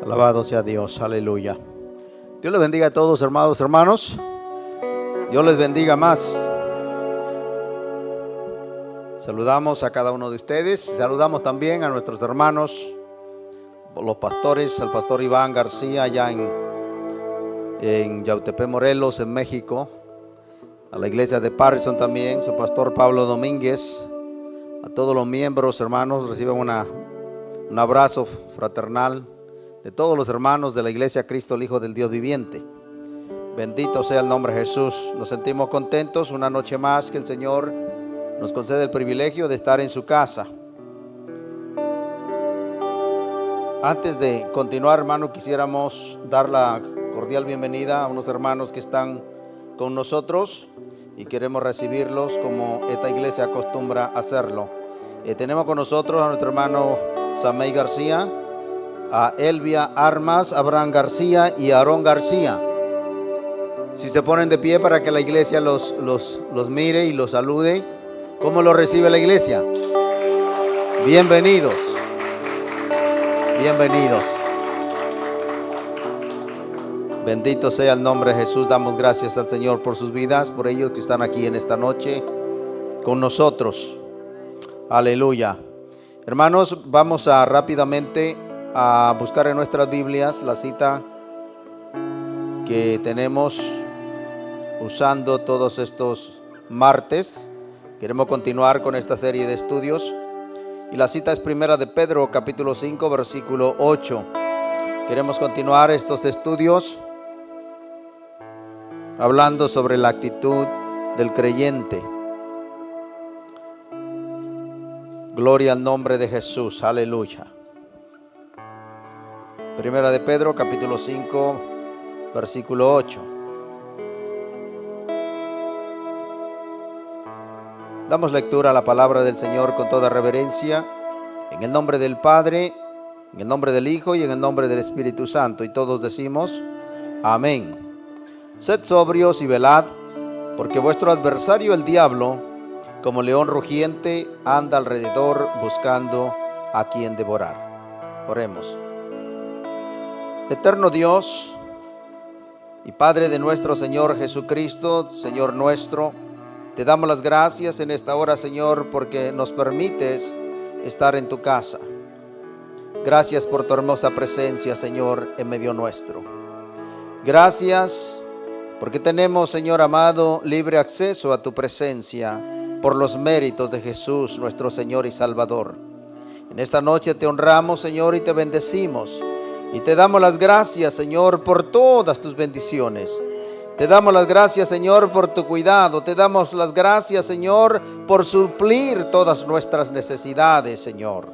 Alabado sea Dios, aleluya. Dios les bendiga a todos, hermanos. Dios les bendiga más. Saludamos a cada uno de ustedes. Saludamos también a nuestros hermanos, los pastores, al pastor Iván García allá en Yautepec, Morelos, en México. A la iglesia de Patterson también, su pastor Pablo Domínguez. A todos los miembros, hermanos, reciban un abrazo fraternal de todos los hermanos de la iglesia Cristo, el Hijo del Dios viviente. Bendito sea el nombre de Jesús. Nos sentimos contentos una noche más que el Señor nos concede el privilegio de estar en su casa. Antes de continuar, hermano, quisiéramos dar la cordial bienvenida a unos hermanos que están con nosotros y queremos recibirlos como esta iglesia acostumbra hacerlo. Tenemos con nosotros a nuestro hermano Samey García, a Elvia Armas, Abraham García y Aarón García. Si se ponen de pie para que la iglesia los mire y los salude. ¿Cómo lo recibe la iglesia? Bienvenidos. Bienvenidos. Bendito sea el nombre de Jesús. Damos gracias al Señor por sus vidas, por ellos que están aquí en esta noche con nosotros. Aleluya. Hermanos, vamos a rápidamente a buscar en nuestras Biblias la cita que tenemos usando todos estos martes. Queremos continuar con esta serie de estudios y la cita es Primera de Pedro, capítulo 5, versículo 8. Queremos continuar estos estudios hablando sobre la actitud del creyente. Gloria al nombre de Jesús, aleluya. Primera de Pedro, capítulo 5, versículo 8. Damos lectura a la palabra del Señor con toda reverencia, en el nombre del Padre, en el nombre del Hijo y en el nombre del Espíritu Santo. Y todos decimos, amén. Sed sobrios y velad, porque vuestro adversario el diablo, como león rugiente, anda alrededor buscando a quien devorar. Oremos. Eterno Dios y Padre de nuestro Señor Jesucristo, Señor nuestro, te damos las gracias en esta hora, Señor, porque nos permites estar en tu casa. Gracias por tu hermosa presencia, Señor, en medio nuestro. Gracias porque tenemos, Señor amado, libre acceso a tu presencia por los méritos de Jesús, nuestro Señor y Salvador. En esta noche te honramos, Señor, y te bendecimos. Y te damos las gracias, Señor, por todas tus bendiciones. Te damos las gracias, Señor, por tu cuidado. Te damos las gracias, Señor, por suplir todas nuestras necesidades, Señor.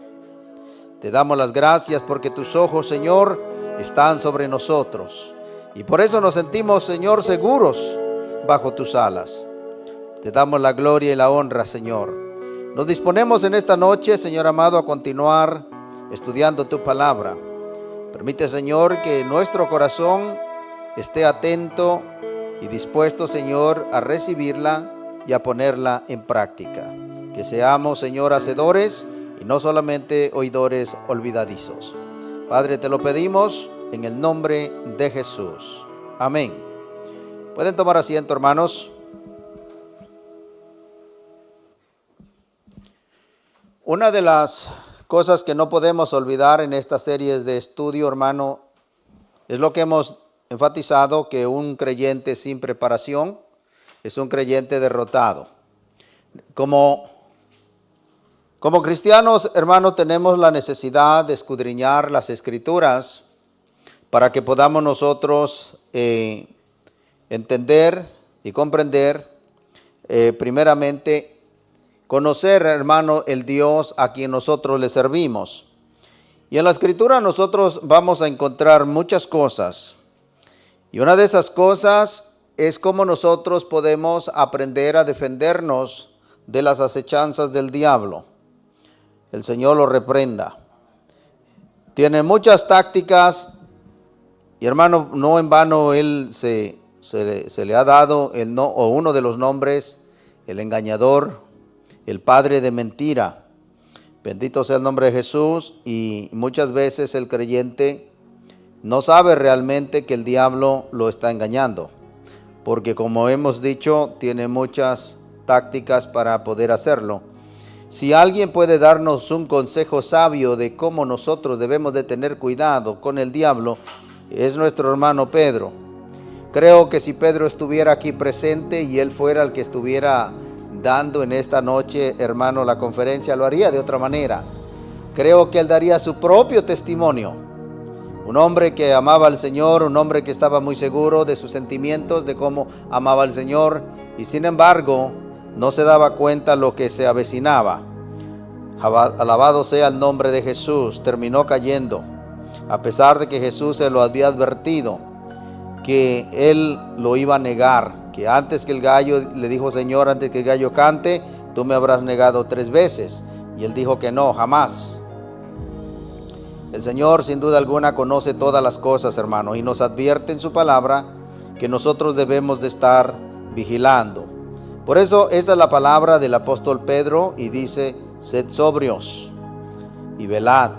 Te damos las gracias porque tus ojos, Señor, están sobre nosotros. Y por eso nos sentimos, Señor, seguros bajo tus alas. Te damos la gloria y la honra, Señor. Nos disponemos en esta noche, Señor amado, a continuar estudiando tu palabra. Permite, Señor, que nuestro corazón esté atento y dispuesto, Señor, a recibirla y a ponerla en práctica. Que seamos, Señor, hacedores y no solamente oidores olvidadizos. Padre, te lo pedimos en el nombre de Jesús. Amén. Pueden tomar asiento, hermanos. Una de las cosas que no podemos olvidar en estas series de estudio, hermano, es lo que hemos enfatizado, que un creyente sin preparación es un creyente derrotado. Como cristianos, hermano, tenemos la necesidad de escudriñar las Escrituras para que podamos nosotros entender y comprender, primeramente, conocer, hermano, el Dios a quien nosotros le servimos. Y en la Escritura nosotros vamos a encontrar muchas cosas. Y una de esas cosas es cómo nosotros podemos aprender a defendernos de las acechanzas del diablo. El Señor lo reprenda. Tiene muchas tácticas y, hermano, no en vano él se le ha dado uno de los nombres, el engañador, el padre de mentira. Bendito sea el nombre de Jesús. Y muchas veces el creyente no sabe realmente que el diablo lo está engañando, porque como hemos dicho, tiene muchas tácticas para poder hacerlo. Si alguien puede darnos un consejo sabio de cómo nosotros debemos de tener cuidado con el diablo, es nuestro hermano Pedro. Creo que si Pedro estuviera aquí presente y él fuera el que estuviera dando en esta noche, hermano, la conferencia, lo haría de otra manera. Creo que él daría su propio testimonio. Un hombre que amaba al Señor, un hombre que estaba muy seguro de sus sentimientos, de cómo amaba al Señor, y sin embargo no se daba cuenta lo que se avecinaba. Alabado sea el nombre de Jesús. Terminó cayendo, a pesar de que Jesús se lo había advertido, que él lo iba a negar, que antes que el gallo, le dijo: Señor, antes que el gallo cante, tú me habrás negado 3 veces. Y él dijo que no, jamás. El Señor sin duda alguna conoce todas las cosas, hermano, y nos advierte en su palabra que nosotros debemos de estar vigilando. Por eso esta es la palabra del apóstol Pedro, y dice: sed sobrios y velad.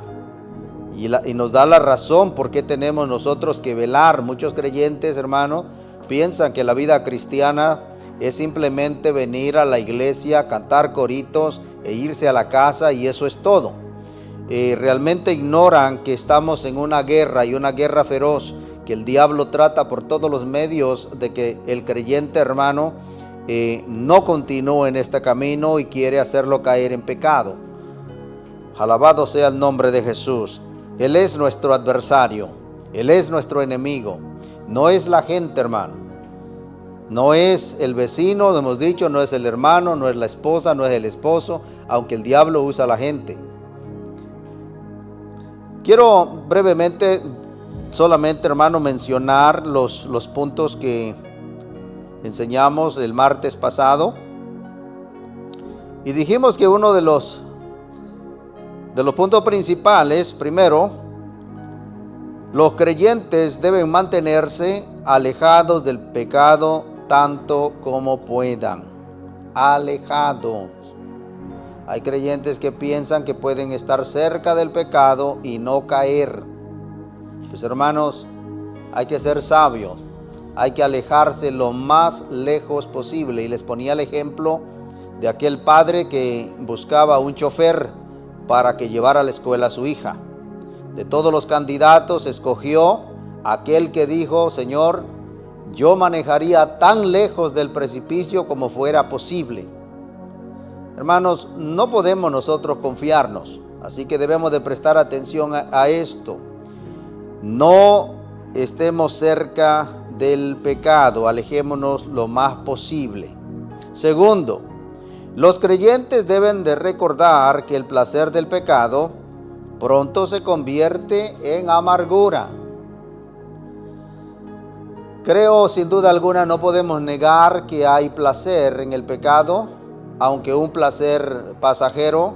Y nos da la razón por qué tenemos nosotros que velar. Muchos creyentes, hermano, piensan que la vida cristiana es simplemente venir a la iglesia, cantar coritos e irse a la casa, y eso es todo. Realmente ignoran que estamos en una guerra, y una guerra feroz, que el diablo trata por todos los medios de que el creyente, hermano, no continúe en este camino y quiere hacerlo caer en pecado. Alabado sea el nombre de Jesús. Él es nuestro adversario, Él es nuestro enemigo. No es la gente, hermano, no es el vecino, lo hemos dicho, no es el hermano, no es la esposa, no es el esposo, aunque el diablo usa a la gente. Quiero brevemente, solamente, hermano, mencionar los puntos que enseñamos el martes pasado. Y dijimos que uno de los puntos principales, primero, los creyentes deben mantenerse alejados del pecado tanto como puedan. Alejados. Hay creyentes que piensan que pueden estar cerca del pecado y no caer. Pues, hermanos, hay que ser sabios. Hay que alejarse lo más lejos posible. Y les ponía el ejemplo de aquel padre que buscaba un chofer para que llevara a la escuela a su hija. De todos los candidatos escogió aquel que dijo: Señor, yo manejaría tan lejos del precipicio como fuera posible. Hermanos, no podemos nosotros confiarnos, así que debemos de prestar atención a esto. No estemos cerca del pecado, alejémonos lo más posible. Segundo, los creyentes deben de recordar que el placer del pecado pronto se convierte en amargura. Creo, sin duda alguna, no podemos negar que hay placer en el pecado, aunque un placer pasajero.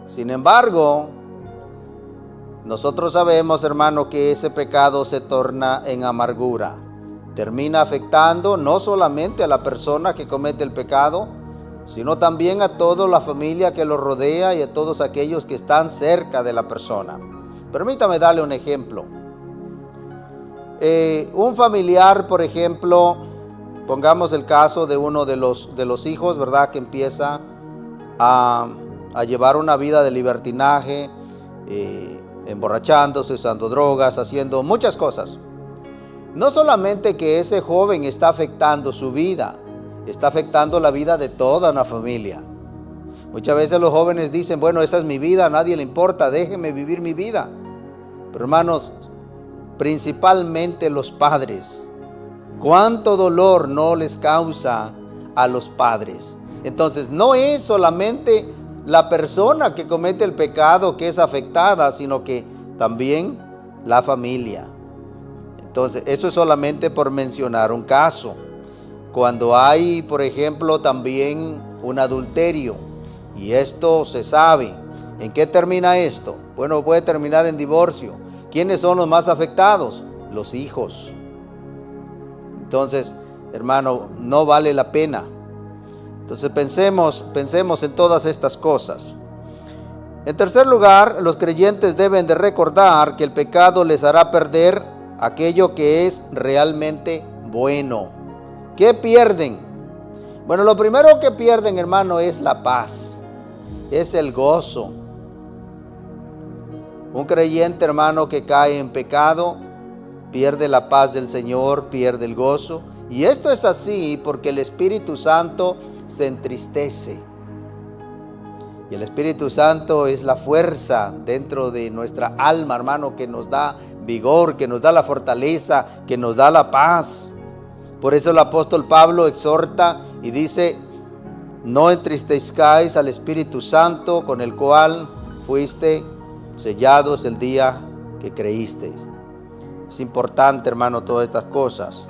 Sin embargo, nosotros sabemos, hermano, que ese pecado se torna en amargura. Termina afectando no solamente a la persona que comete el pecado, sino también a toda la familia que lo rodea y a todos aquellos que están cerca de la persona. Permítame darle un ejemplo. Un familiar, por ejemplo, pongamos el caso de uno de los hijos, ¿verdad?, que empieza a llevar una vida de libertinaje, emborrachándose, usando drogas, haciendo muchas cosas. No solamente que ese joven está afectando su vida, está afectando la vida de toda una familia. Muchas veces los jóvenes dicen: bueno, esa es mi vida, a nadie le importa, déjeme vivir mi vida. Pero, hermanos, principalmente los padres, ¿cuánto dolor no les causa a los padres? Entonces, no es solamente la persona que comete el pecado que es afectada, sino que también la familia. Entonces, eso es solamente por mencionar un caso. Cuando hay, por ejemplo, también un adulterio, y esto se sabe, ¿en qué termina esto? Bueno, puede terminar en divorcio. ¿Quiénes son los más afectados? Los hijos. Entonces, hermano, no vale la pena. Entonces pensemos en todas estas cosas. En tercer lugar, los creyentes deben de recordar que el pecado les hará perder aquello que es realmente bueno. ¿Qué pierden? Bueno, lo primero que pierden, hermano, es la paz, es el gozo. Un creyente, hermano, que cae en pecado, pierde la paz del Señor, pierde el gozo. Y esto es así porque el Espíritu Santo se entristece. Y el Espíritu Santo es la fuerza dentro de nuestra alma, hermano, que nos da vigor, que nos da la fortaleza, que nos da la paz. Por eso el apóstol Pablo exhorta y dice: no entristezcáis al Espíritu Santo, con el cual fuiste sellados el día que creísteis. Es importante, hermano, todas estas cosas.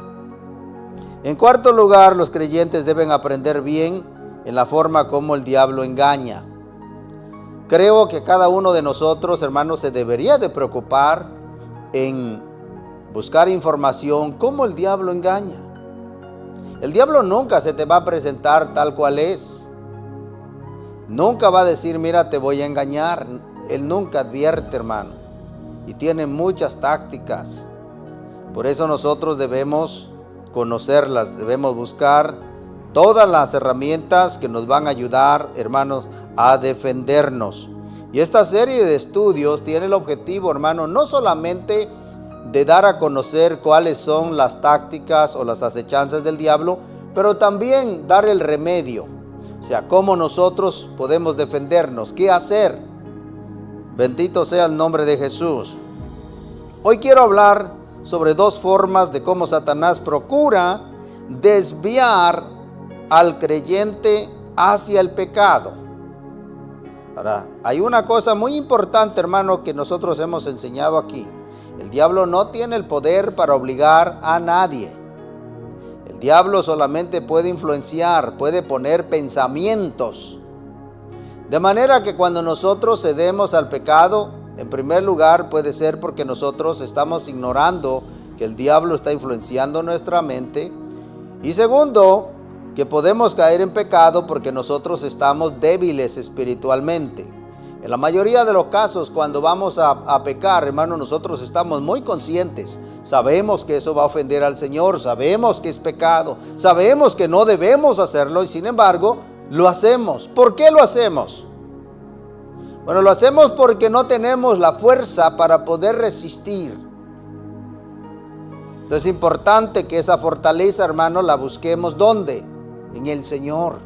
En cuarto lugar, los creyentes deben aprender bien en la forma como el diablo engaña. Creo que cada uno de nosotros, hermanos, se debería de preocupar en buscar información cómo el diablo engaña. El diablo nunca se te va a presentar tal cual es. Nunca va a decir: mira, te voy a engañar. Él nunca advierte, hermano. Y tiene muchas tácticas. Por eso nosotros debemos conocerlas, debemos buscar todas las herramientas que nos van a ayudar, hermanos, a defendernos. Y esta serie de estudios tiene el objetivo, hermano, no solamente de dar a conocer cuáles son las tácticas o las acechanzas del diablo, pero también dar el remedio. O sea, cómo nosotros podemos defendernos, qué hacer. Bendito sea el nombre de Jesús. Hoy quiero hablar sobre dos formas de cómo Satanás procura desviar al creyente hacia el pecado. Ahora, hay una cosa muy importante, hermano, que nosotros hemos enseñado aquí. El diablo no tiene el poder para obligar a nadie. El diablo solamente puede influenciar, puede poner pensamientos. De manera que cuando nosotros cedemos al pecado, en primer lugar puede ser porque nosotros estamos ignorando que el diablo está influenciando nuestra mente. Y segundo, que podemos caer en pecado porque nosotros estamos débiles espiritualmente. En la mayoría de los casos, cuando vamos a pecar, hermano, nosotros estamos muy conscientes. Sabemos que eso va a ofender al Señor, sabemos que es pecado, sabemos que no debemos hacerlo y sin embargo, lo hacemos. ¿Por qué lo hacemos? Bueno, lo hacemos porque no tenemos la fuerza para poder resistir. Entonces es importante que esa fortaleza, hermano, la busquemos. ¿Dónde? En el Señor.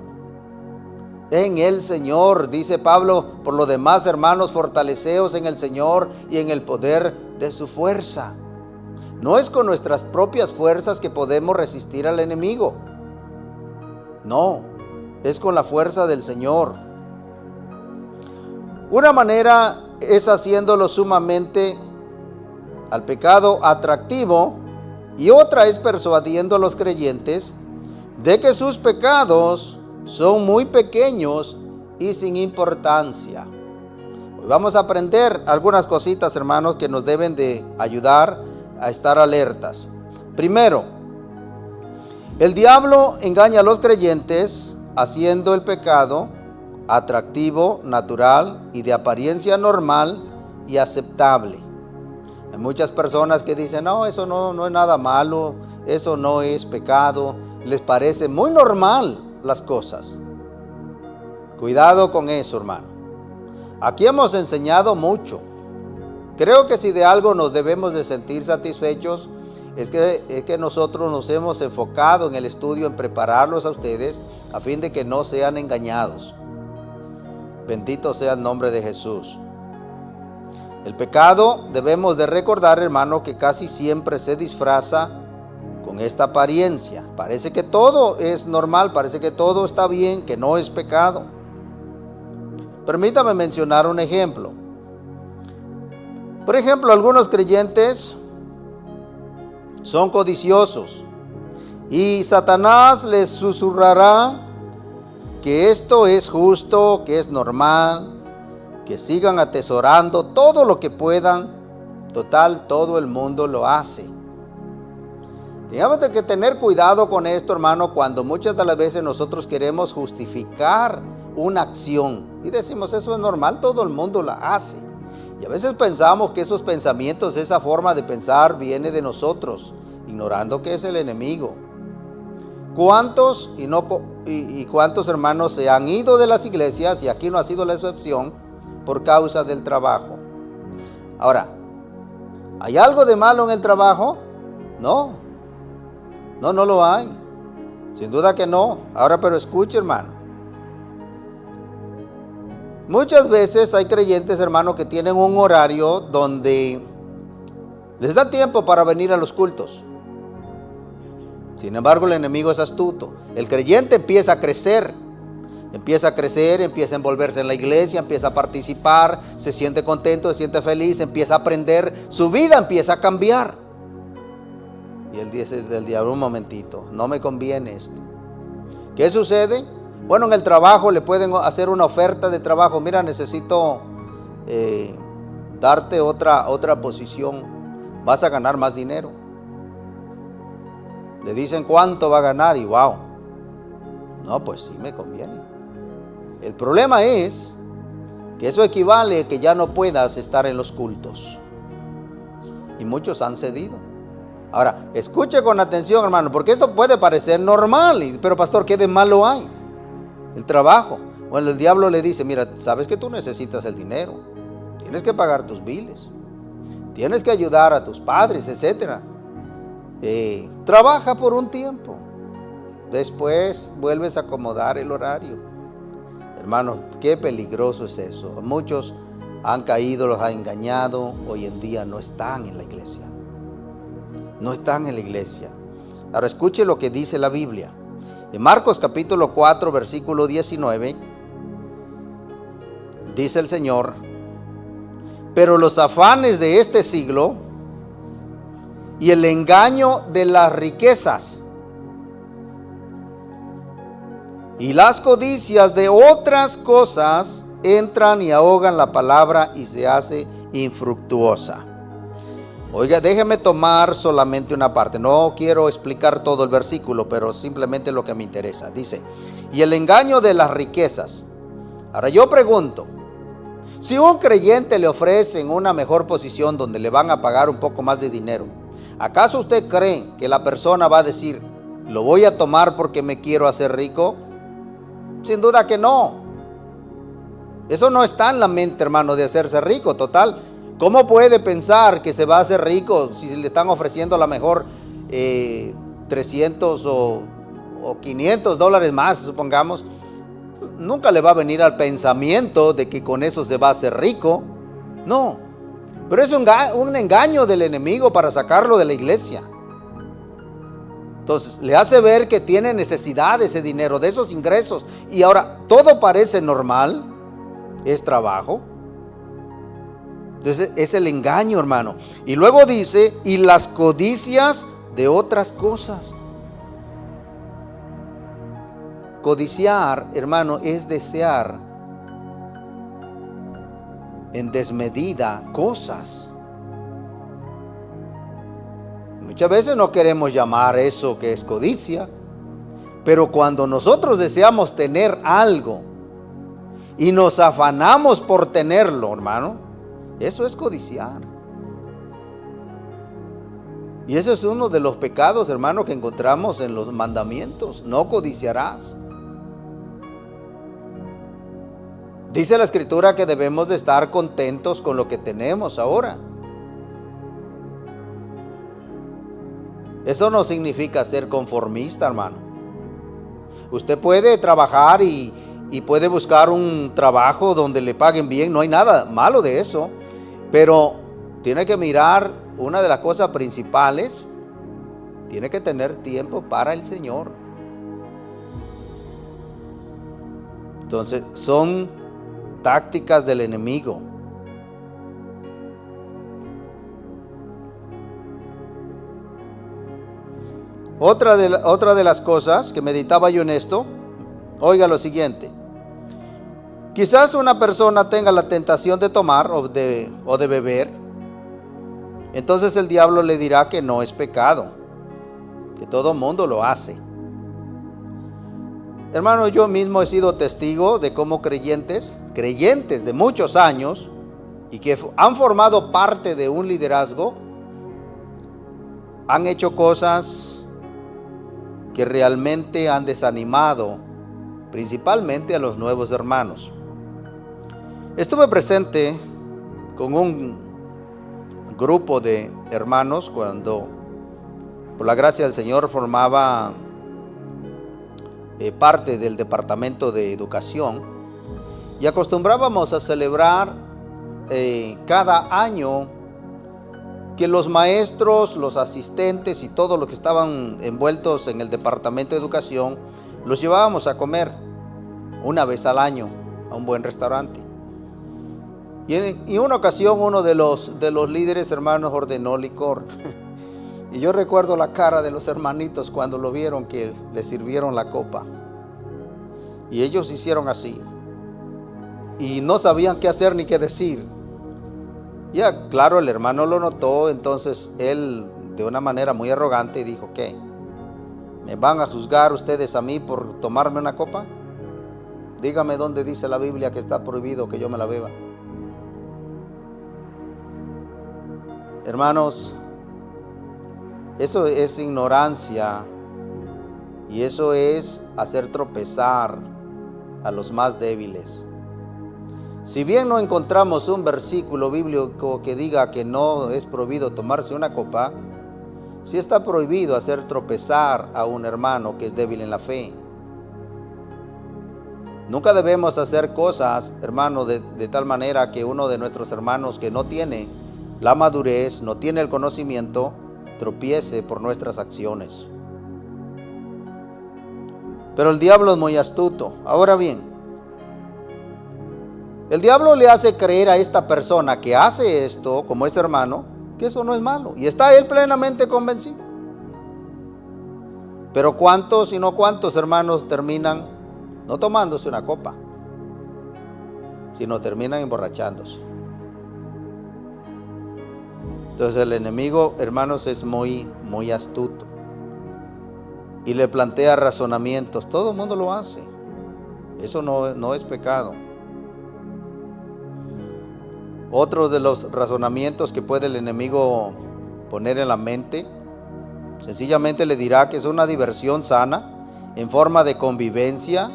En el Señor, dice Pablo: por lo demás, hermanos, fortaleceos en el Señor y en el poder de su fuerza. No es con nuestras propias fuerzas que podemos resistir al enemigo. No, es con la fuerza del Señor. Una manera es haciéndolo sumamente al pecado atractivo, y otra es persuadiendo a los creyentes de que sus pecados son muy pequeños y sin importancia. Hoy vamos a aprender algunas cositas, hermanos, que nos deben de ayudar a estar alertas. Primero, el diablo engaña a los creyentes haciendo el pecado atractivo, natural y de apariencia normal y aceptable. Hay muchas personas que dicen: no, eso no es nada malo, eso no es pecado. Les parece muy normal las cosas. Cuidado con eso, hermano. Aquí hemos enseñado mucho. Creo que si de algo nos debemos de sentir satisfechos es que nosotros nos hemos enfocado en el estudio, en prepararlos a ustedes a fin de que no sean engañados. Bendito sea el nombre de Jesús. El pecado, debemos de recordar, hermano, que casi siempre se disfraza con esta apariencia. Parece que todo es normal, parece que todo está bien, que no es pecado. Permítame mencionar un ejemplo. Por ejemplo, algunos creyentes son codiciosos y Satanás les susurrará que esto es justo, que es normal, que sigan atesorando todo lo que puedan. Total, todo el mundo lo hace. Tenemos que tener cuidado con esto, hermano, cuando muchas de las veces nosotros queremos justificar una acción. Y decimos, eso es normal, todo el mundo la hace. Y a veces pensamos que esos pensamientos, esa forma de pensar viene de nosotros, ignorando que es el enemigo. ¿Cuántos cuántos hermanos se han ido de las iglesias, y aquí no ha sido la excepción, por causa del trabajo? Ahora, ¿hay algo de malo en el trabajo? No, no lo hay. Sin duda que no. Ahora, pero escuche, hermano. Muchas veces hay creyentes, hermano, que tienen un horario donde les da tiempo para venir a los cultos. Sin embargo, el enemigo es astuto. El creyente empieza a crecer, empieza a envolverse en la iglesia, empieza a participar, se siente contento, se siente feliz, empieza a aprender, su vida empieza a cambiar. Y él dice del diablo, un momentito, no me conviene esto. ¿Qué sucede? Bueno, en el trabajo le pueden hacer una oferta de trabajo. Mira, necesito darte otra posición, vas a ganar más dinero. Le dicen cuánto va a ganar y wow, no, pues sí me conviene. El problema es que eso equivale a que ya no puedas estar en los cultos. Y muchos han cedido. Ahora, escuche con atención, hermano, porque esto puede parecer normal, pero pastor, ¿qué de malo hay? El trabajo. Bueno, el diablo le dice, mira, sabes que tú necesitas el dinero, tienes que pagar tus biles, tienes que ayudar a tus padres, etcétera. Trabaja por un tiempo, después vuelves a acomodar el horario. Hermanos, qué peligroso es eso. Muchos han caído, los ha engañado, hoy en día no están en la iglesia. No están en la iglesia. Ahora escuche lo que dice la Biblia. En Marcos capítulo 4, versículo 19, dice el Señor, pero los afanes de este siglo y el engaño de las riquezas y las codicias de otras cosas entran y ahogan la palabra y se hace infructuosa. Oiga, déjeme tomar solamente una parte. No quiero explicar todo el versículo, pero simplemente lo que me interesa. Dice, y el engaño de las riquezas. Ahora yo pregunto, si un creyente le ofrecen una mejor posición donde le van a pagar un poco más de dinero, ¿acaso usted cree que la persona va a decir, lo voy a tomar porque me quiero hacer rico? Sin duda que no. Eso no está en la mente, hermano, de hacerse rico. Total, ¿cómo puede pensar que se va a hacer rico si le están ofreciendo a lo mejor 300 o $500 más, supongamos? Nunca le va a venir al pensamiento de que con eso se va a hacer rico. No, pero es un engaño del enemigo para sacarlo de la iglesia. Entonces le hace ver que tiene necesidad de ese dinero, de esos ingresos. Y ahora todo parece normal, es trabajo. Entonces es el engaño, hermano. Y luego dice, y las codicias de otras cosas. Codiciar, hermano, es desear en desmedida cosas. Muchas veces no queremos llamar eso que es codicia, pero cuando nosotros deseamos tener algo y nos afanamos por tenerlo, hermano, eso es codiciar. Y eso es uno de los pecados, hermano, que encontramos en los mandamientos. No codiciarás. Dice la Escritura que debemos de estar contentos con lo que tenemos ahora. Eso no significa ser conformista, hermano. Usted puede trabajar y puede buscar un trabajo donde le paguen bien. No hay nada malo de eso. Pero tiene que mirar una de las cosas principales. Tiene que tener tiempo para el Señor. Entonces son tácticas del enemigo. Otra de las cosas que meditaba yo en esto, oiga lo siguiente. Quizás una persona tenga la tentación de tomar o de beber. Entonces el diablo le dirá que no es pecado, que todo mundo lo hace. Hermano, yo mismo he sido testigo de cómo creyentes de muchos años y que han formado parte de un liderazgo, han hecho cosas que realmente han desanimado, principalmente a los nuevos hermanos. Estuve presente con un grupo de hermanos cuando, por la gracia del Señor, formaba parte del departamento de educación, y acostumbrábamos a celebrar cada año que los maestros, los asistentes y todos los que estaban envueltos en el departamento de educación los llevábamos a comer una vez al año a un buen restaurante. Y en una ocasión uno de los líderes, hermanos, ordenó licor. Y yo recuerdo la cara de los hermanitos cuando lo vieron que le sirvieron la copa. Y ellos hicieron así. Y no sabían qué hacer ni qué decir. Ya, claro, el hermano lo notó, entonces él, de una manera muy arrogante, dijo: ¿qué? ¿Me van a juzgar ustedes a mí por tomarme una copa? Dígame dónde dice la Biblia que está prohibido que yo me la beba. Hermanos, eso es ignorancia y eso es hacer tropezar a los más débiles. Si bien no encontramos un versículo bíblico que diga que no es prohibido tomarse una copa, sí está prohibido hacer tropezar a un hermano que es débil en la fe. Nunca debemos hacer cosas, hermano, de tal manera que uno de nuestros hermanos que no tiene la madurez, no tiene el conocimiento, tropiece por nuestras acciones. Pero el diablo es muy astuto. Ahora bien, el diablo le hace creer a esta persona que hace esto, como ese hermano, que eso no es malo. Y está él plenamente convencido. Pero ¿cuántos y no cuántos hermanos terminan no tomándose una copa, sino terminan emborrachándose? Entonces el enemigo, hermanos, es muy astuto. Y le plantea razonamientos. Todo el mundo lo hace. Eso no es pecado. Otro de los razonamientos que puede el enemigo poner en la mente, sencillamente le dirá que es una diversión sana, en forma de convivencia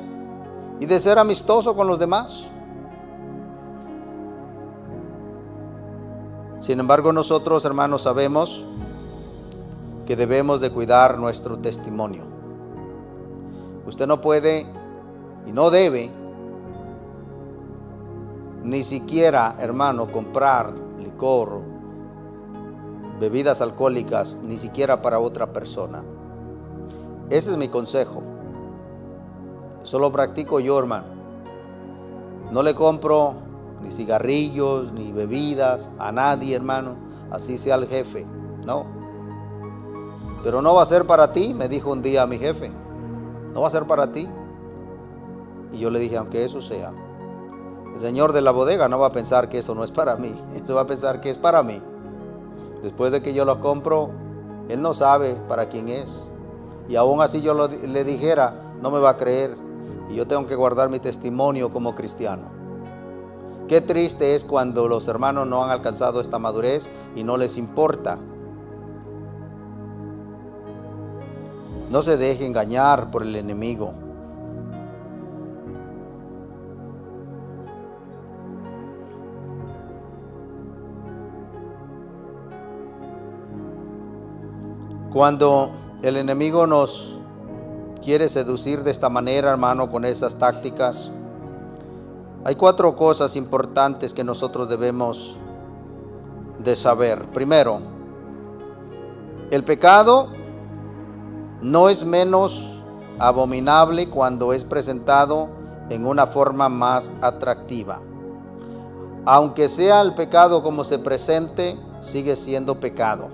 y de ser amistoso con los demás. Sin embargo, nosotros, hermanos, sabemos que debemos de cuidar nuestro testimonio. Usted no puede y no debe ni siquiera, hermano, comprar licor, bebidas alcohólicas, ni siquiera para otra persona. Ese es mi consejo. Eso lo practico yo, hermano. No le compro ni cigarrillos, ni bebidas a nadie, hermano, así sea el jefe, no. Pero no va a ser para ti, me dijo un día mi jefe, no va a ser para ti. Y yo le dije, aunque eso sea, el señor de la bodega no va a pensar que eso no es para mí, eso va a pensar que es para mí. Después de que yo lo compro, él no sabe para quién es. Y aún así yo le dijera, no me va a creer. Y yo tengo que guardar mi testimonio como cristiano. Qué triste es cuando los hermanos no han alcanzado esta madurez y no les importa. No se deje engañar por el enemigo. Cuando el enemigo nos quiere seducir de esta manera, hermano, con esas tácticas, hay 4 cosas importantes que nosotros debemos de saber. Primero, el pecado no es menos abominable cuando es presentado en una forma más atractiva. Aunque sea el pecado como se presente, sigue siendo pecado.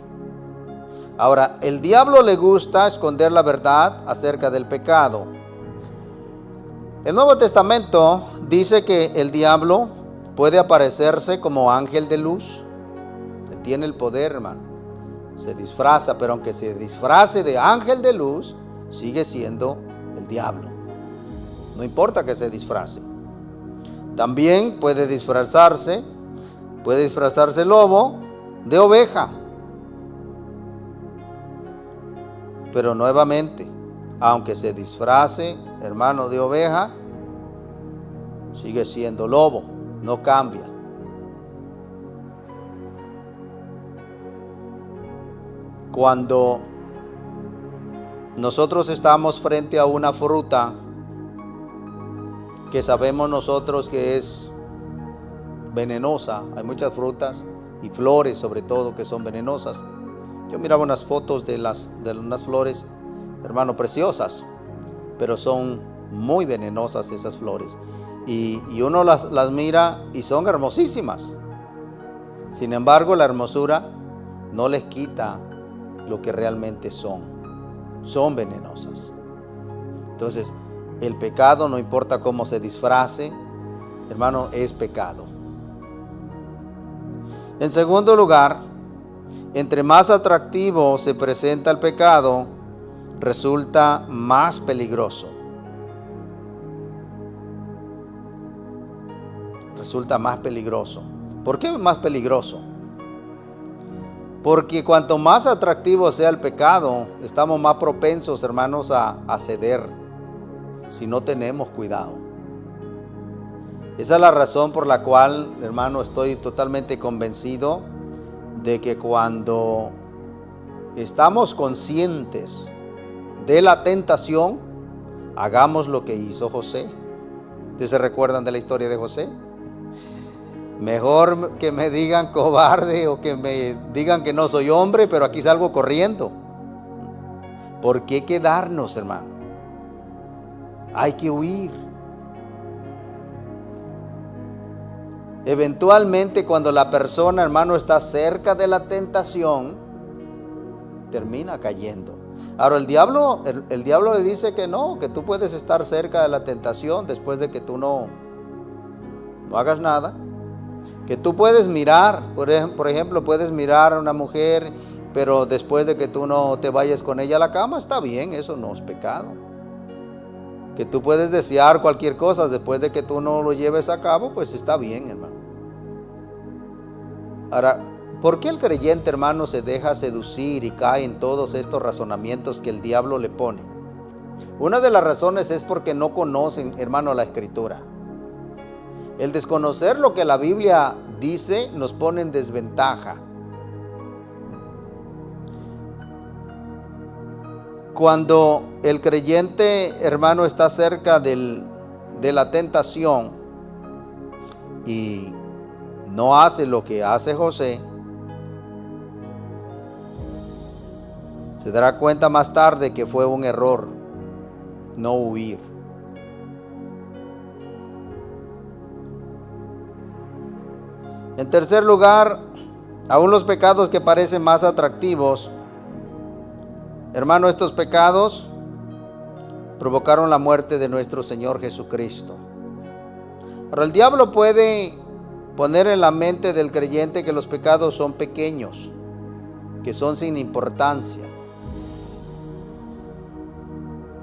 Ahora, el diablo le gusta esconder la verdad acerca del pecado. El Nuevo Testamento dice que el diablo puede aparecerse como ángel de luz. Él tiene el poder, hermano. Se disfraza, pero aunque se disfrace de ángel de luz, sigue siendo el diablo. no importa que se disfrace. También puede disfrazarse el lobo de oveja. Pero nuevamente, aunque se disfrace, hermano, de oveja, sigue siendo lobo, no cambia. Cuando nosotros estamos frente a una fruta que sabemos nosotros que es venenosa, hay muchas frutas y flores sobre todo que son venenosas. Yo miraba unas fotos de unas flores, hermano, preciosas, pero son muy venenosas esas flores. Y uno las mira y son hermosísimas. Sin embargo, la hermosura no les quita lo que realmente son venenosas. Entonces, el pecado, no importa cómo se disfrace, hermano, es pecado. En segundo lugar, entre más atractivo se presenta el pecado, resulta más peligroso. Resulta más peligroso. ¿Por qué más peligroso? Porque cuanto más atractivo sea el pecado, estamos más propensos, hermanos, a ceder si no tenemos cuidado. Esa es la razón por la cual, hermano, estoy totalmente convencido de que cuando estamos conscientes de la tentación, hagamos lo que hizo José. ¿Ustedes se recuerdan de la historia de José? Mejor que me digan cobarde o que me digan que no soy hombre, pero aquí salgo corriendo. ¿Por qué quedarnos, hermano? Hay que huir. Eventualmente, cuando la persona, hermano, está cerca de la tentación, termina cayendo. Ahora, el diablo le dice que no, que tú puedes estar cerca de la tentación después de que tú no hagas nada. Que tú puedes mirar, por ejemplo, puedes mirar a una mujer, pero después de que tú no te vayas con ella a la cama, está bien, eso no es pecado. Que tú puedes desear cualquier cosa después de que tú no lo lleves a cabo, pues está bien, hermano. Ahora, ¿por qué el creyente, hermano, se deja seducir y cae en todos estos razonamientos que el diablo le pone? Una de las razones es porque no conocen, hermano, la Escritura. El desconocer lo que la Biblia dice nos pone en desventaja. Cuando el creyente, hermano, está cerca de la tentación y no hace lo que hace José, se dará cuenta más tarde que fue un error no huir. En tercer lugar, aún los pecados que parecen más atractivos, hermano, estos pecados provocaron la muerte de nuestro Señor Jesucristo. Ahora, el diablo puede poner en la mente del creyente que los pecados son pequeños, que son sin importancia.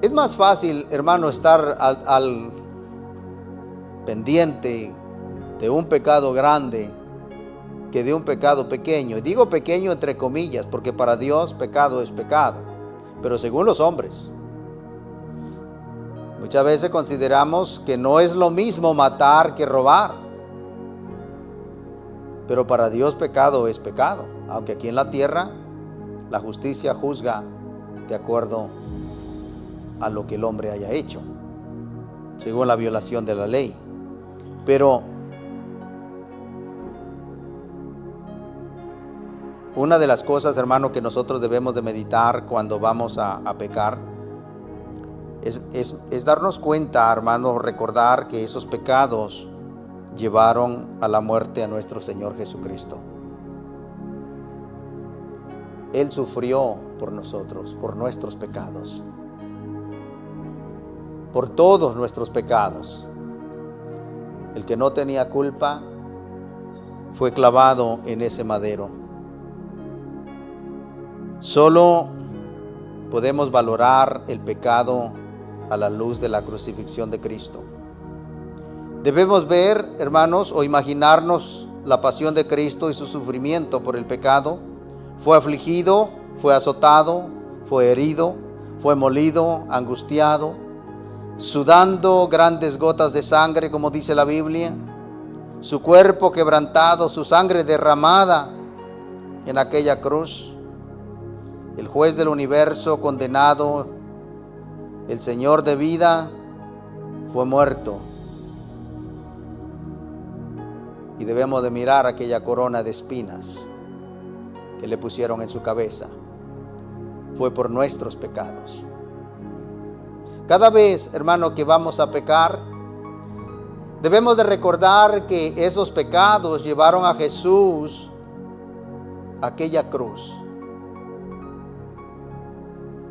Es más fácil, hermano, estar al pendiente de un pecado grande que de un pecado pequeño. Y digo pequeño entre comillas, porque para Dios pecado es pecado, pero según los hombres. Muchas veces consideramos que no es lo mismo matar que robar, pero para Dios pecado es pecado, aunque aquí en la tierra la justicia juzga de acuerdo a lo que el hombre haya hecho, según la violación de la ley. Pero una de las cosas, hermano, que nosotros debemos de meditar cuando vamos a pecar es darnos cuenta, hermano, recordar que esos pecados llevaron a la muerte a nuestro Señor Jesucristo. Él sufrió por nosotros, por nuestros pecados, por todos nuestros pecados. El que no tenía culpa fue clavado en ese madero. Solo podemos valorar el pecado a la luz de la crucifixión de Cristo. Debemos ver, hermanos, o imaginarnos la pasión de Cristo y su sufrimiento por el pecado. Fue afligido, fue azotado, fue herido, fue molido, angustiado, sudando grandes gotas de sangre, como dice la Biblia, su cuerpo quebrantado, su sangre derramada en aquella cruz. El juez del universo condenado, el Señor de vida, fue muerto. Y debemos de mirar aquella corona de espinas que le pusieron en su cabeza. Fue por nuestros pecados. Cada vez, hermano, que vamos a pecar, debemos de recordar que esos pecados llevaron a Jesús a aquella cruz.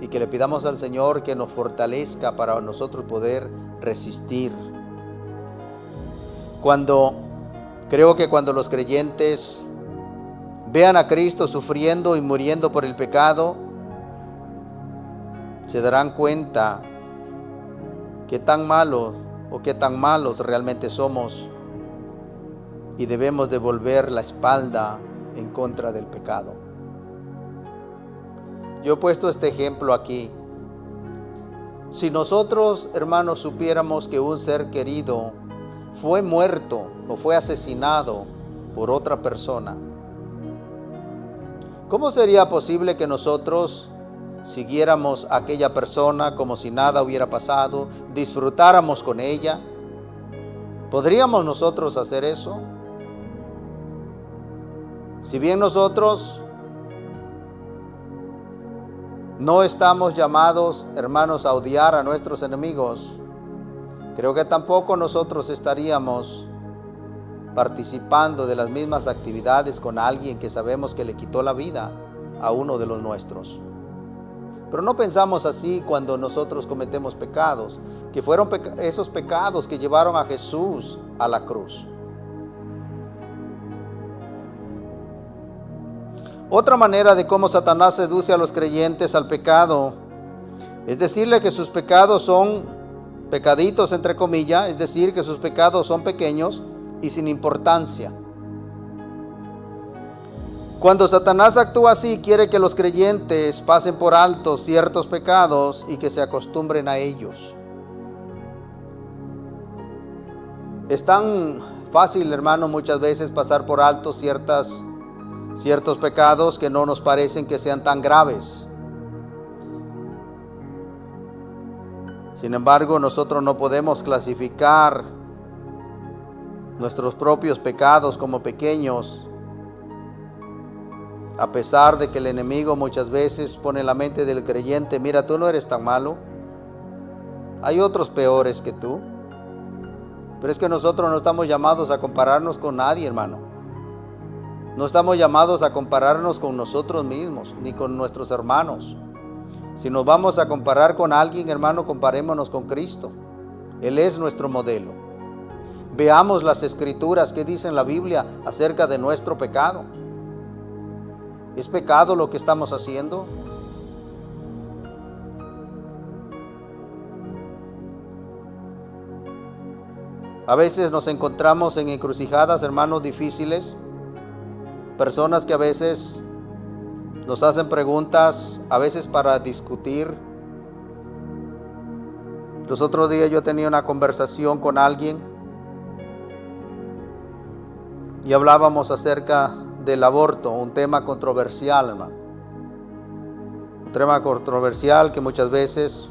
Y que le pidamos al Señor que nos fortalezca para nosotros poder resistir. Creo que cuando los creyentes vean a Cristo sufriendo y muriendo por el pecado, se darán cuenta qué tan malos o qué tan malos realmente somos y debemos de volver la espalda en contra del pecado. Yo he puesto este ejemplo aquí. Si nosotros, hermanos, supiéramos que un ser querido fue muerto o fue asesinado por otra persona, ¿cómo sería posible que nosotros siguiéramos a aquella persona como si nada hubiera pasado, disfrutáramos con ella? ¿Podríamos nosotros hacer eso? Si bien nosotros no estamos llamados, hermanos, a odiar a nuestros enemigos, creo que tampoco nosotros estaríamos participando de las mismas actividades con alguien que sabemos que le quitó la vida a uno de los nuestros. Pero no pensamos así cuando nosotros cometemos pecados, que fueron esos pecados que llevaron a Jesús a la cruz. Otra manera de cómo Satanás seduce a los creyentes al pecado es decirle que sus pecados son pecaditos, entre comillas, es decir, que sus pecados son pequeños y sin importancia. Cuando Satanás actúa así, quiere que los creyentes pasen por alto ciertos pecados y que se acostumbren a ellos. Es tan fácil, hermano, muchas veces pasar por alto ciertos pecados que no nos parecen que sean tan graves. Sin embargo, nosotros no podemos clasificar nuestros propios pecados como pequeños, a pesar de que el enemigo muchas veces pone en la mente del creyente: mira, tú no eres tan malo, hay otros peores que tú. Pero es que nosotros no estamos llamados a compararnos con nadie, hermano. No estamos llamados a compararnos con nosotros mismos, ni con nuestros hermanos. Si nos vamos a comparar con alguien, hermano, comparémonos con Cristo. Él es nuestro modelo. Veamos las escrituras que dicen la Biblia acerca de nuestro pecado. ¿Es pecado lo que estamos haciendo? A veces nos encontramos en encrucijadas, hermanos, difíciles. Personas que a veces nos hacen preguntas, a veces para discutir. Los otros días yo tenía una conversación con alguien y hablábamos acerca del aborto, un tema controversial, hermano. Un tema controversial que muchas veces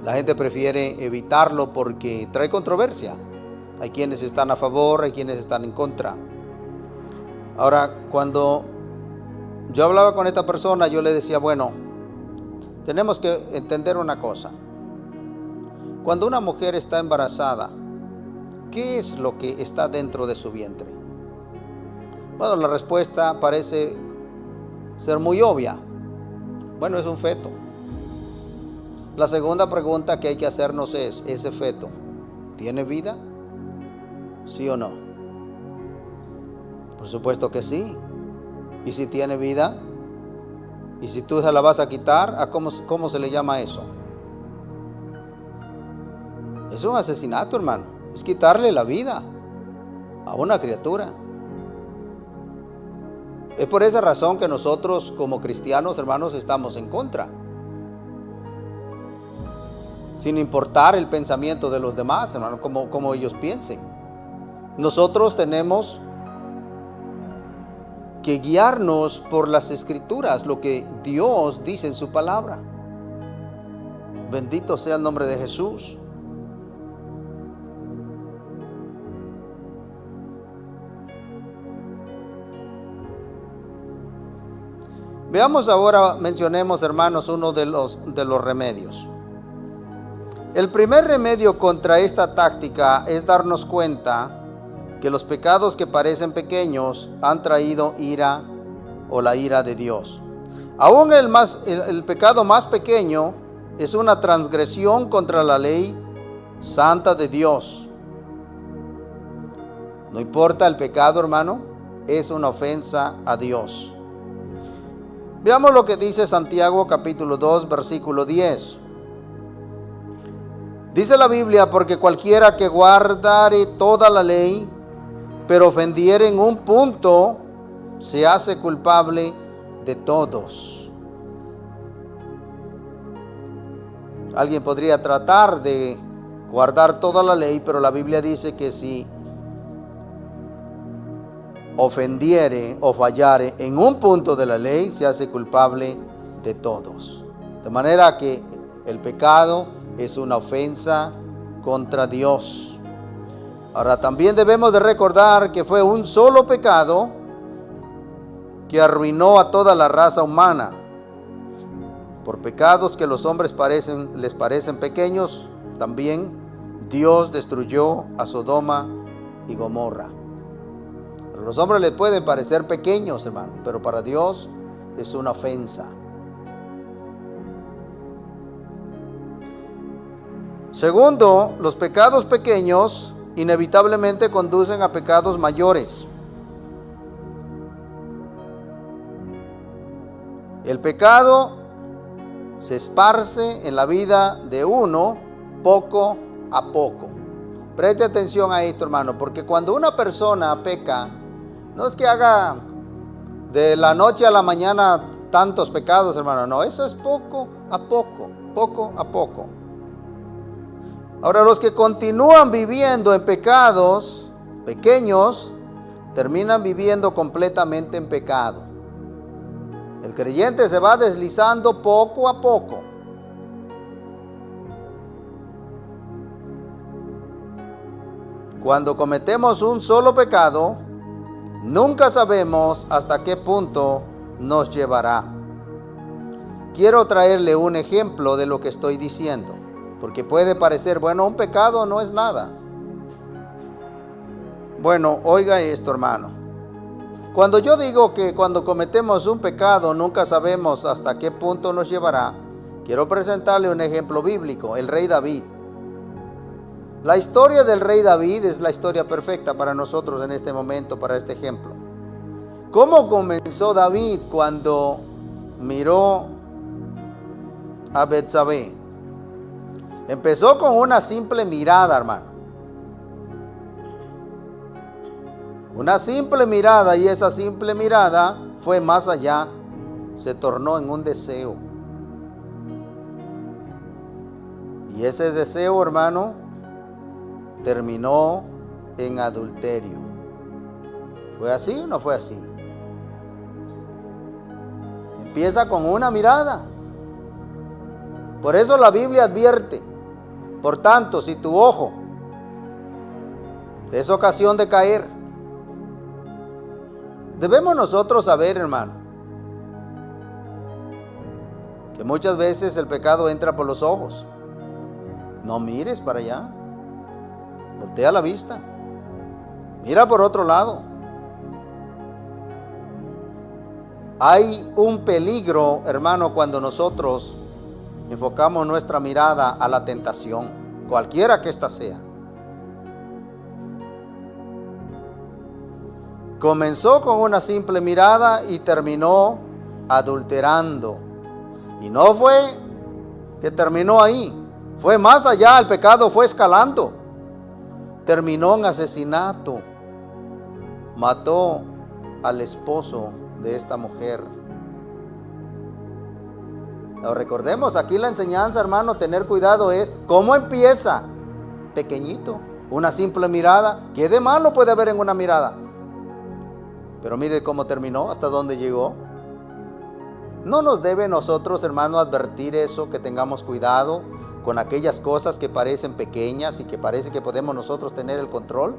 la gente prefiere evitarlo porque trae controversia. Hay quienes están a favor, hay quienes están en contra. Ahora, cuando yo hablaba con esta persona, yo le decía, bueno, tenemos que entender una cosa. Cuando una mujer está embarazada, ¿qué es lo que está dentro de su vientre? Bueno, la respuesta parece ser muy obvia. Bueno, es un feto. La segunda pregunta que hay que hacernos es, ¿ese feto tiene vida? ¿Sí o no? Por supuesto que sí. ¿Y si tiene vida? ¿Y si tú se la vas a quitar? ¿A cómo se le llama eso? Es un asesinato, hermano. Es quitarle la vida a una criatura. Es por esa razón que nosotros como cristianos, hermanos, estamos en contra. Sin importar el pensamiento de los demás, hermano, como ellos piensen. Nosotros tenemos que guiarnos por las Escrituras, lo que Dios dice en su palabra. Bendito sea el nombre de Jesús. Veamos ahora, mencionemos, hermanos, uno de los remedios. El primer remedio contra esta táctica es darnos cuenta que los pecados que parecen pequeños han traído ira o la ira de Dios. Aún el pecado más pequeño es una transgresión contra la ley santa de Dios. No importa el pecado, hermano, es una ofensa a Dios. Veamos lo que dice Santiago capítulo 2, versículo 10. Dice la Biblia: porque cualquiera que guardare toda la ley, pero ofendiere en un punto, se hace culpable de todos. Alguien podría tratar de guardar toda la ley, pero la Biblia dice que si ofendiere o fallare en un punto de la ley, se hace culpable de todos. De manera que el pecado es una ofensa contra Dios. Ahora, también debemos de recordar que fue un solo pecado que arruinó a toda la raza humana. Por pecados que los hombres les parecen pequeños, también Dios destruyó a Sodoma y Gomorra. A los hombres les pueden parecer pequeños, hermano, pero para Dios es una ofensa. Segundo, los pecados pequeños inevitablemente conducen a pecados mayores. El pecado se esparce en la vida de uno poco a poco. Preste atención a esto, hermano, porque cuando una persona peca, no es que haga de la noche a la mañana tantos pecados, hermano. No, eso es poco a poco, poco a poco. Ahora, los que continúan viviendo en pecados pequeños, terminan viviendo completamente en pecado. El creyente se va deslizando poco a poco. Cuando cometemos un solo pecado, nunca sabemos hasta qué punto nos llevará. Quiero traerle un ejemplo de lo que estoy diciendo, porque puede parecer, bueno, un pecado no es nada. Bueno, oiga esto, hermano. Cuando yo digo que cuando cometemos un pecado nunca sabemos hasta qué punto nos llevará, quiero presentarle un ejemplo bíblico, el rey David. La historia del rey David es la historia perfecta para nosotros en este momento, para este ejemplo. ¿Cómo comenzó David cuando miró a Betsabé? Empezó con una simple mirada, hermano. Una simple mirada, y esa simple mirada fue más allá, se tornó en un deseo. Y ese deseo, hermano, terminó en adulterio. ¿Fue así o no fue así? Empieza con una mirada. Por eso la Biblia advierte: por tanto, si tu ojo te es ocasión de caer, debemos nosotros saber, hermano, que muchas veces el pecado entra por los ojos. No mires para allá. Voltea la vista. Mira por otro lado. Hay un peligro, hermano, cuando nosotros enfocamos nuestra mirada a la tentación, cualquiera que ésta sea. Comenzó con una simple mirada y terminó adulterando. Y no fue que terminó ahí. Fue más allá, el pecado fue escalando. Terminó en asesinato. Mató al esposo de esta mujer. Ahora recordemos, aquí la enseñanza, hermano, tener cuidado es, ¿cómo empieza? Pequeñito, una simple mirada. ¿Qué de malo puede haber en una mirada? Pero mire cómo terminó, hasta dónde llegó. ¿No nos debe nosotros, hermano, advertir eso, que tengamos cuidado con aquellas cosas que parecen pequeñas y que parece que podemos nosotros tener el control?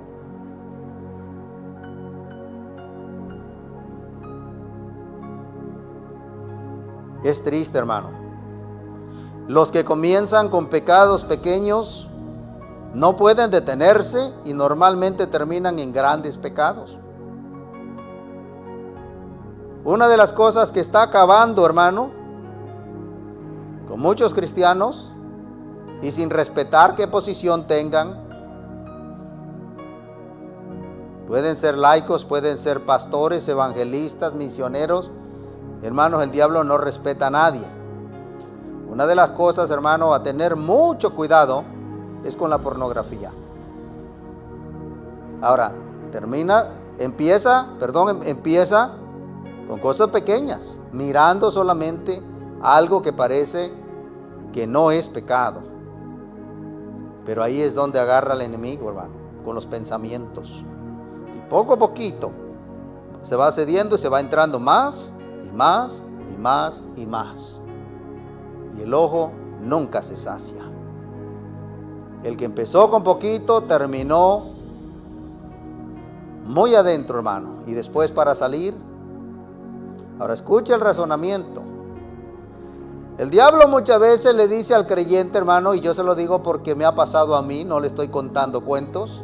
Es triste, hermano. Los que comienzan con pecados pequeños no pueden detenerse y normalmente terminan en grandes pecados. Una de las cosas que está acabando, hermano, con muchos cristianos, y sin respetar qué posición tengan, pueden ser laicos, pueden ser pastores, evangelistas, misioneros, hermanos, el diablo no respeta a nadie. Una de las cosas, hermano, a tener mucho cuidado es con la pornografía. Ahora, empieza con cosas pequeñas, mirando solamente algo que parece que no es pecado. Pero ahí es donde agarra el enemigo, hermano, con los pensamientos. Y poco a poquito se va cediendo y se va entrando más y más y más y más. Y el ojo nunca se sacia. El que empezó con poquito terminó muy adentro, hermano. Y después para salir. Ahora escucha el razonamiento. El diablo muchas veces le dice al creyente, hermano, y yo se lo digo porque me ha pasado a mí, no le estoy contando cuentos.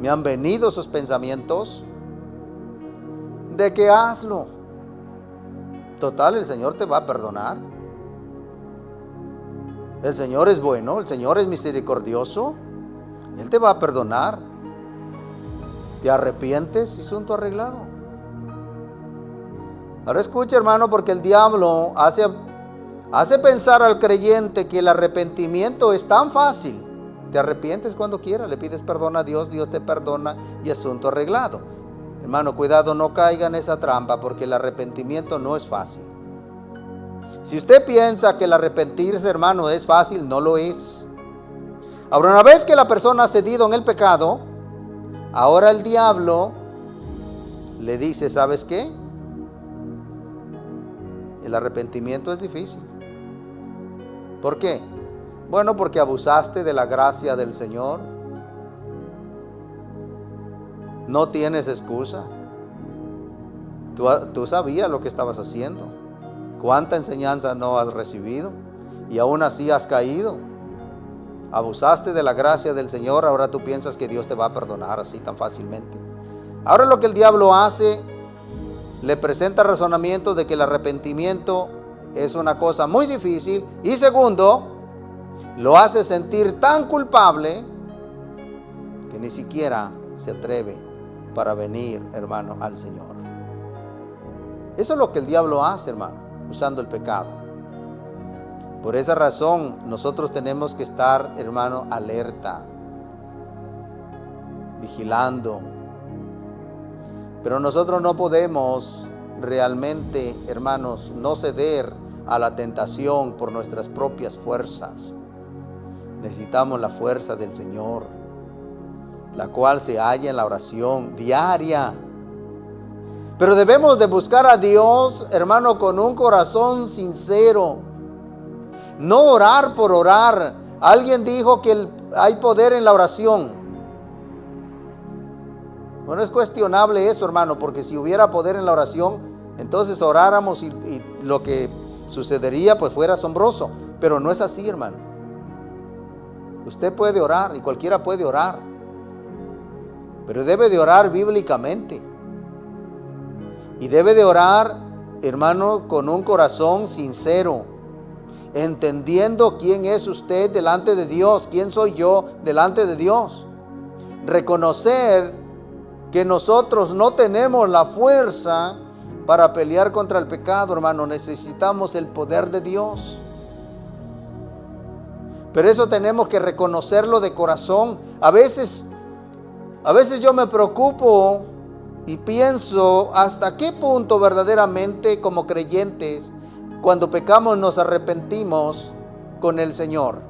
Me han venido esos pensamientos de que hazlo. Total, el Señor te va a perdonar. El Señor es bueno, el Señor es misericordioso. Él te va a perdonar. Te arrepientes y asunto arreglado. Ahora escucha, hermano, porque el diablo hace pensar al creyente que el arrepentimiento es tan fácil. Te arrepientes cuando quieras, le pides perdón a Dios, Dios te perdona y asunto arreglado. Hermano, cuidado, no caiga en esa trampa, porque el arrepentimiento no es fácil. Si usted piensa que el arrepentirse, hermano, es fácil, no lo es. Ahora, una vez que la persona ha cedido en el pecado, ahora el diablo le dice, ¿sabes qué? El arrepentimiento es difícil. ¿Por qué? Bueno, porque abusaste de la gracia del Señor. No tienes excusa. Tú sabías lo que estabas haciendo. ¿Cuánta enseñanza no has recibido? Y aún así has caído. Abusaste de la gracia del Señor. Ahora tú piensas que Dios te va a perdonar así tan fácilmente. Ahora lo que el diablo hace, le presenta razonamiento de que el arrepentimiento es una cosa muy difícil. Y segundo, lo hace sentir tan culpable que ni siquiera se atreve para venir, hermano, al Señor. Eso es lo que el diablo hace, hermano, usando el pecado. Por esa razón nosotros tenemos que estar, hermano, alerta, vigilando. Pero nosotros no podemos realmente, hermanos, no ceder a la tentación por nuestras propias fuerzas. Necesitamos la fuerza del Señor, la cual se halla en la oración diaria. Pero debemos de buscar a Dios, hermano, con un corazón sincero. No orar por orar. Alguien dijo que hay poder en la oración. Bueno, es cuestionable eso, hermano, porque si hubiera poder en la oración, entonces oráramos y lo que sucedería pues fuera asombroso. Pero no es así, hermano. Usted puede orar y cualquiera puede orar, pero debe de orar bíblicamente. Y debe de orar, hermano, con un corazón sincero, entendiendo quién es usted delante de Dios, quién soy yo delante de Dios. Reconocer que nosotros no tenemos la fuerza para pelear contra el pecado, hermano. Necesitamos el poder de Dios. Pero eso tenemos que reconocerlo de corazón. A veces yo me preocupo y pienso hasta qué punto verdaderamente como creyentes, cuando pecamos nos arrepentimos con el Señor.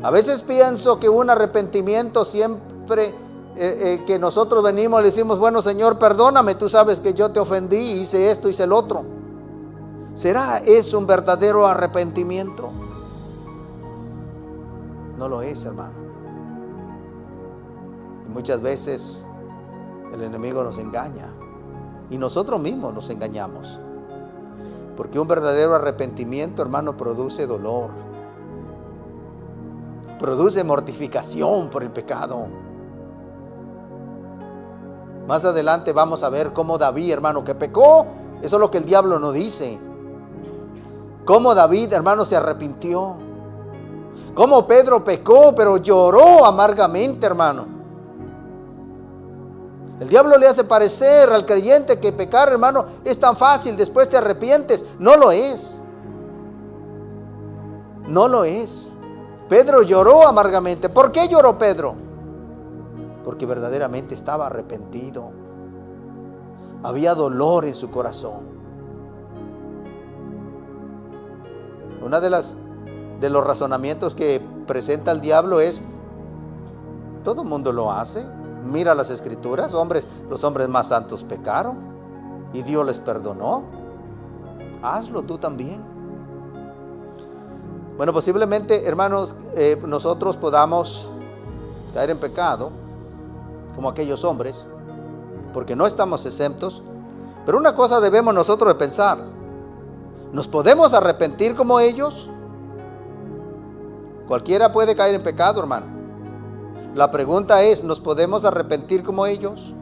A veces pienso que un arrepentimiento siempre que nosotros venimos le decimos, bueno Señor, perdóname, tú sabes que yo te ofendí, hice esto, hice el otro. ¿Será eso un verdadero arrepentimiento? No lo es, hermano. Y muchas veces el enemigo nos engaña y nosotros mismos nos engañamos. Porque un verdadero arrepentimiento, hermano, produce dolor. Produce mortificación por el pecado. Más adelante vamos a ver cómo David, hermano, que pecó. Eso es lo que el diablo nos dice. Cómo David, hermano, se arrepintió. Cómo Pedro pecó, pero lloró amargamente, hermano. El diablo le hace parecer al creyente que pecar, hermano, es tan fácil, después te arrepientes. No lo es. No lo es. Pedro lloró amargamente. ¿Por qué lloró Pedro? Porque verdaderamente estaba arrepentido. Había dolor en su corazón. Una de los razonamientos que presenta el diablo es: todo el mundo lo hace. Mira las escrituras, los hombres más santos pecaron y Dios les perdonó. Hazlo tú también. Bueno, posiblemente, hermanos, nosotros podamos caer en pecado como aquellos hombres, porque no estamos exentos. Pero una cosa debemos nosotros de pensar: ¿nos podemos arrepentir como ellos? Cualquiera puede caer en pecado, hermano. La pregunta es, ¿nos podemos arrepentir como ellos?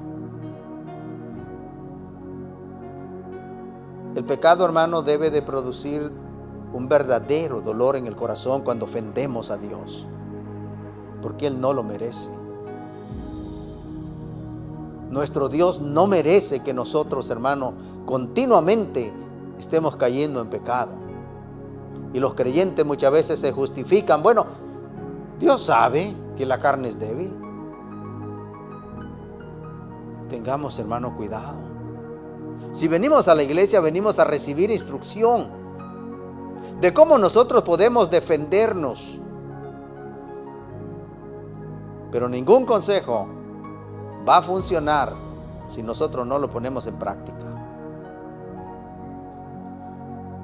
El pecado, hermano, debe de producir un verdadero dolor en el corazón cuando ofendemos a Dios, porque Él no lo merece. Nuestro Dios no merece que nosotros, hermano, continuamente estemos cayendo en pecado. Y los creyentes muchas veces se justifican: bueno, Dios sabe que la carne es débil. Tengamos, hermano, cuidado. Si venimos a la iglesia, venimos a recibir instrucción de cómo nosotros podemos defendernos. Pero ningún consejo va a funcionar si nosotros no lo ponemos en práctica.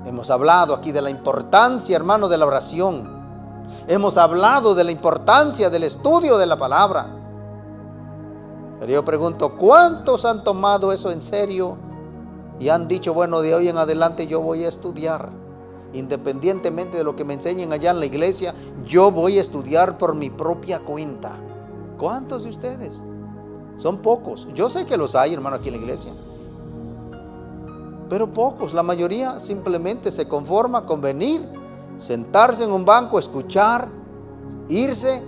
Hemos hablado aquí de la importancia, hermano, de la oración. Hemos hablado de la importancia del estudio de la palabra. Pero yo pregunto, ¿cuántos han tomado eso en serio y han dicho, bueno, de hoy en adelante yo voy a estudiar? Independientemente de lo que me enseñen allá en la iglesia, yo voy a estudiar por mi propia cuenta. ¿Cuántos de ustedes? Son pocos. Yo sé que los hay, hermano, aquí en la iglesia, pero pocos. La mayoría simplemente se conforma con venir, sentarse en un banco, escuchar, irse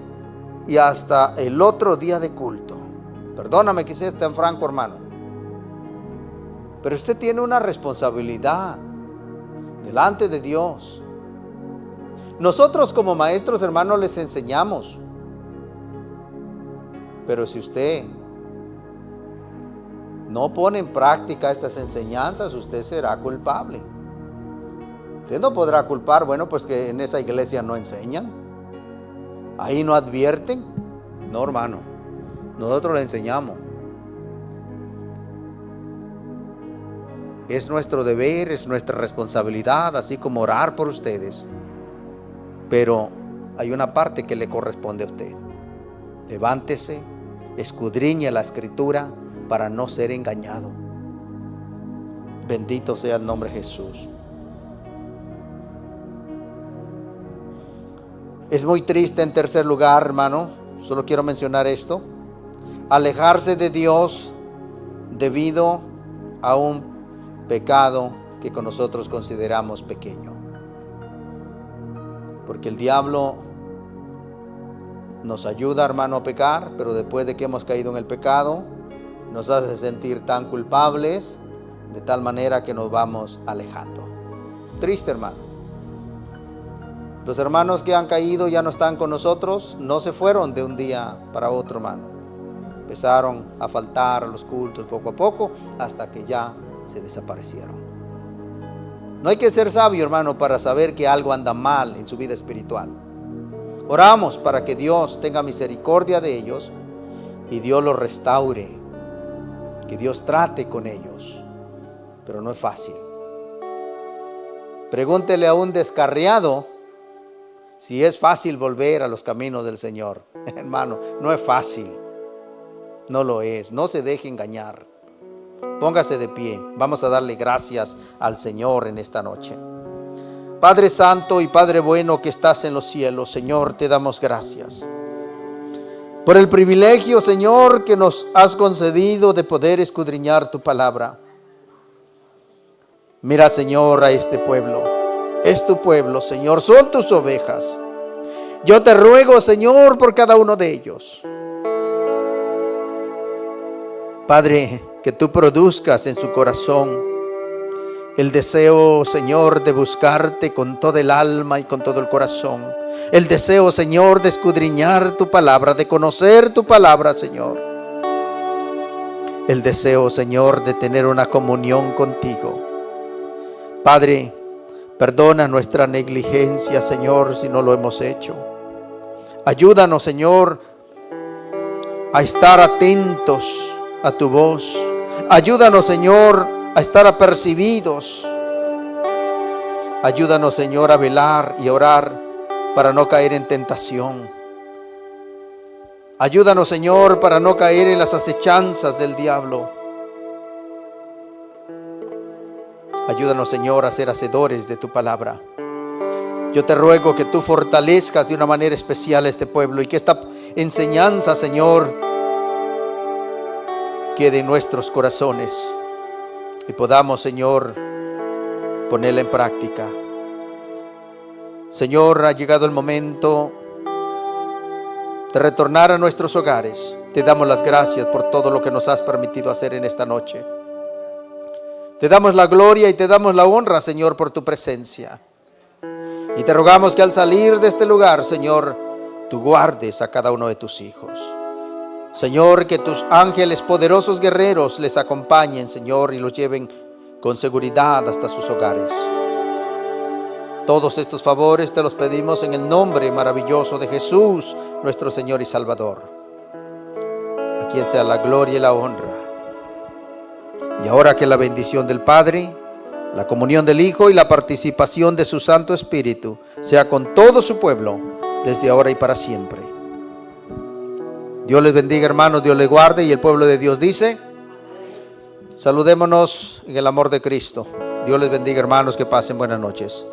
y hasta el otro día de culto. Perdóname que sea tan franco, hermano, pero usted tiene una responsabilidad delante de Dios. Nosotros como maestros, hermanos, les enseñamos, pero si usted no pone en práctica estas enseñanzas, usted será culpable. Usted no podrá culpar, bueno, pues que en esa iglesia no enseñan, ahí no advierten. No, hermano, nosotros le enseñamos. Es nuestro deber, es nuestra responsabilidad, así como orar por ustedes. Pero hay una parte que le corresponde a usted. Levántese, escudriñe la escritura para no ser engañado. Bendito sea el nombre de Jesús. Es muy triste, en tercer lugar, hermano, solo quiero mencionar esto: alejarse de Dios debido a un pecado que con nosotros consideramos pequeño. Porque el diablo nos ayuda, hermano, a pecar, pero después de que hemos caído en el pecado, nos hace sentir tan culpables, de tal manera que nos vamos alejando. Triste, hermano. Los hermanos que han caído ya no están con nosotros, no se fueron de un día para otro, hermano. Empezaron a faltar a los cultos poco a poco hasta que ya se desaparecieron. No hay que ser sabio, hermano, para saber que algo anda mal en su vida espiritual. Oramos para que Dios tenga misericordia de ellos y Dios los restaure, que Dios trate con ellos, pero no es fácil. Pregúntele a un descarriado si es fácil volver a los caminos del Señor. Hermano, no es fácil. No lo es. No se deje engañar. Póngase de pie. Vamos a darle gracias al Señor en esta noche. Padre Santo y Padre bueno que estás en los cielos, Señor, te damos gracias por el privilegio, Señor, que nos has concedido de poder escudriñar tu palabra. Mira, Señor, a este pueblo. Es tu pueblo, Señor, son tus ovejas. Yo te ruego, Señor, por cada uno de ellos. Padre, que tú produzcas en su corazón el deseo, Señor, de buscarte con todo el alma y con todo el corazón. El deseo, Señor, de escudriñar tu palabra, de conocer tu palabra, Señor. El deseo, Señor, de tener una comunión contigo. Padre, perdona nuestra negligencia, Señor, si no lo hemos hecho. Ayúdanos, Señor, a estar atentos a tu voz. Ayúdanos, Señor, a estar apercibidos. Ayúdanos, Señor, a velar y a orar para no caer en tentación. Ayúdanos, Señor, para no caer en las acechanzas del diablo. Ayúdanos, Señor, a ser hacedores de tu palabra. Yo te ruego que tú fortalezcas de una manera especial a este pueblo y que esta enseñanza, Señor, quede en nuestros corazones y podamos, Señor, ponerla en práctica. Señor, ha llegado el momento de retornar a nuestros hogares. Te damos las gracias por todo lo que nos has permitido hacer en esta noche. Te damos la gloria y te damos la honra, Señor, por tu presencia. Y te rogamos que al salir de este lugar, Señor, tú guardes a cada uno de tus hijos. Señor, que tus ángeles poderosos guerreros les acompañen, Señor, y los lleven con seguridad hasta sus hogares. Todos estos favores te los pedimos en el nombre maravilloso de Jesús, nuestro Señor y Salvador. A quien sea la gloria y la honra. Y ahora que la bendición del Padre, la comunión del Hijo y la participación de su Santo Espíritu sea con todo su pueblo, desde ahora y para siempre. Dios les bendiga, hermanos, Dios les guarde. Y el pueblo de Dios dice: saludémonos en el amor de Cristo. Dios les bendiga, hermanos, que pasen buenas noches.